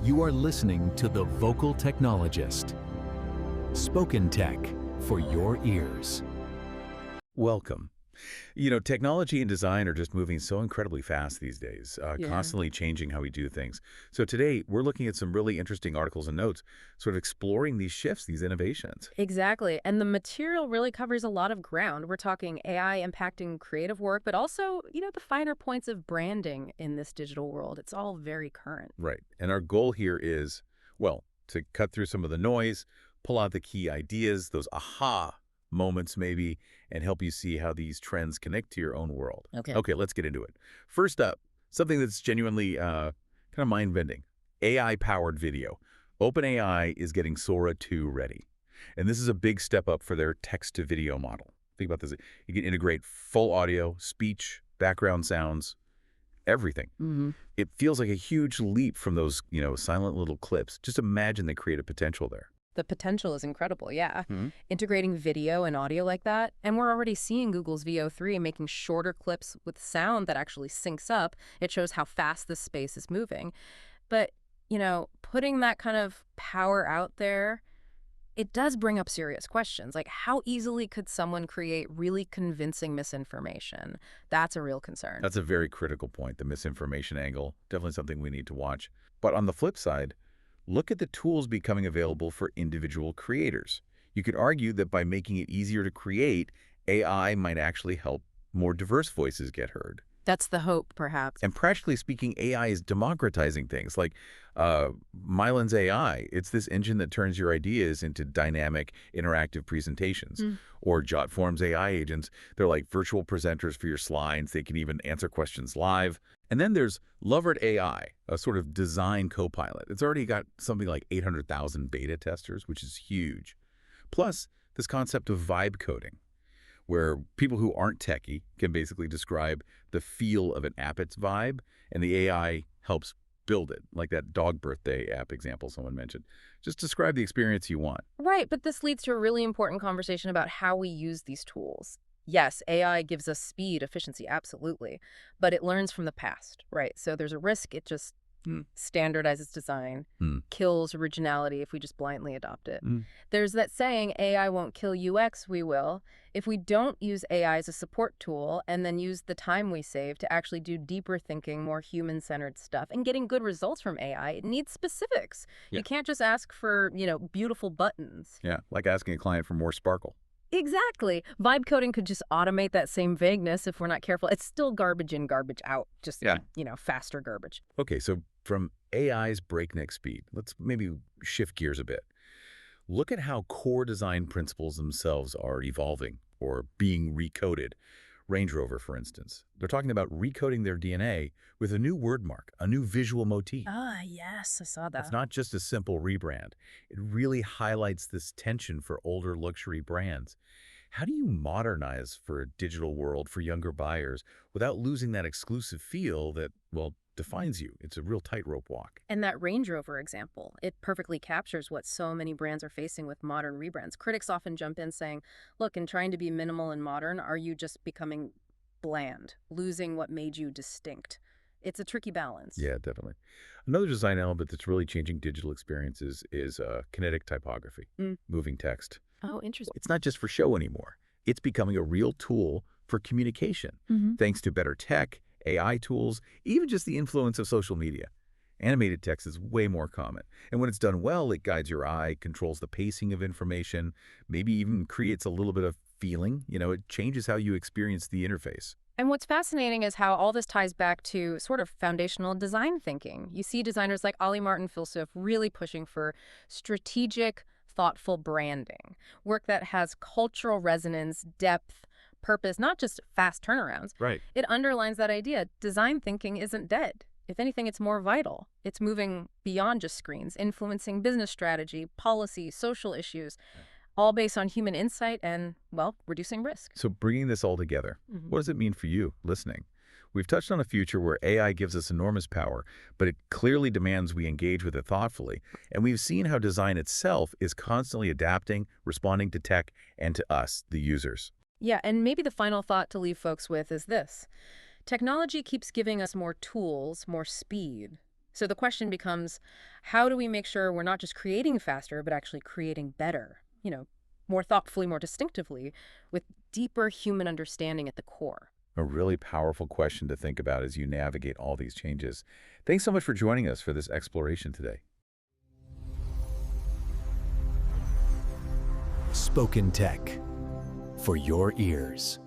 You are listening to The Vocal Technologist. Spoken tech for your ears. Welcome. Technology and design are just moving so incredibly fast these days, Yeah. constantly changing how we do things. So today, we're looking at some really interesting articles and notes, sort of exploring these shifts, these innovations. Exactly. And the material really covers a lot of ground. We're talking AI impacting creative work, but also, the finer points of branding in this digital world. It's all very current. Right. And our goal here is, well, to cut through some of the noise, pull out the key ideas, those aha moments maybe, and help you see how these trends connect to your own world. Okay, let's get into it. First up, something that's genuinely kind of mind-bending, AI-powered video. OpenAI is getting Sora 2 ready. And this is a big step up for their text-to-video model. Think about this. You can integrate full audio, speech, background sounds, everything. It feels like a huge leap from those, silent little clips. Just imagine the creative potential there. The potential is incredible, yeah. Mhm. Integrating video and audio like that. And we're already seeing Google's VO3 making shorter clips with sound that actually syncs up. It shows how fast this space is moving. But, putting that kind of power out there, it does bring up serious questions. Like, how easily could someone create really convincing misinformation? That's a real concern. That's a very critical point, the misinformation angle. Definitely something we need to watch. But on the flip side, look at the tools becoming available for individual creators. You could argue that by making it easier to create, AI might actually help more diverse voices get heard. That's the hope, perhaps. And practically speaking, AI is democratizing things like Mylan's AI. It's this engine that turns your ideas into dynamic, interactive presentations. Or Jotform's AI agents. They're like virtual presenters for your slides. They can even answer questions live. And then there's Lovert AI, a sort of design co-pilot. It's already got something like 800,000 beta testers, which is huge. Plus, this concept of vibe coding, where people who aren't techie can basically describe the feel of an app, its vibe, and the AI helps build it, like that dog birthday app example someone mentioned. Just describe the experience you want. Right, but this leads to a really important conversation about how we use these tools. Yes, AI gives us speed, efficiency, absolutely, but it learns from the past, right? So there's a risk it just standardizes design, kills originality if we just blindly adopt it. There's that saying, AI won't kill UX, we will. If we don't use AI as a support tool and then use the time we save to actually do deeper thinking, more human-centered stuff, and getting good results from AI, it needs specifics. Yeah. You can't just ask for, beautiful buttons. Yeah, like asking a client for more sparkle. Exactly. Vibe coding could just automate that same vagueness if we're not careful. It's still garbage in, garbage out, just, faster garbage. Okay, so from AI's breakneck speed, let's maybe shift gears a bit. Look at how core design principles themselves are evolving or being recoded. Range Rover, for instance. They're talking about recoding their DNA with a new wordmark, a new visual motif. Ah, yes, I saw that. It's not just a simple rebrand. It really highlights this tension for older luxury brands. How do you modernize for a digital world for younger buyers without losing that exclusive feel that, defines you? It's a real tightrope walk. And that Range Rover example, it perfectly captures what so many brands are facing with modern rebrands. Critics often jump in saying, look, in trying to be minimal and modern, are you just becoming bland, losing what made you distinct? It's a tricky balance. Yeah, definitely. Another design element that's really changing digital experiences is kinetic typography, moving text. Oh, interesting. It's not just for show anymore. It's becoming a real tool for communication, thanks to better tech, AI tools, even just the influence of social media. Animated text is way more common. And when it's done well, it guides your eye, controls the pacing of information, maybe even creates a little bit of feeling. It changes how you experience the interface. And what's fascinating is how all this ties back to sort of foundational design thinking. You see designers like Ollie Martin Filsuf really pushing for strategic, thoughtful branding, work that has cultural resonance, depth, purpose, not just fast turnarounds. Right. It underlines that idea. Design thinking isn't dead. If anything, it's more vital. It's moving beyond just screens, influencing business strategy, policy, social issues, all based on human insight and, reducing risk. So bringing this all together, what does it mean for you listening? We've touched on a future where AI gives us enormous power, but it clearly demands we engage with it thoughtfully. And we've seen how design itself is constantly adapting, responding to tech, and to us, the users. Yeah, and maybe the final thought to leave folks with is this. Technology keeps giving us more tools, more speed. So the question becomes, how do we make sure we're not just creating faster, but actually creating better, more thoughtfully, more distinctively, with deeper human understanding at the core? A really powerful question to think about as you navigate all these changes. Thanks so much for joining us for this exploration today. Spoken Tech for your ears.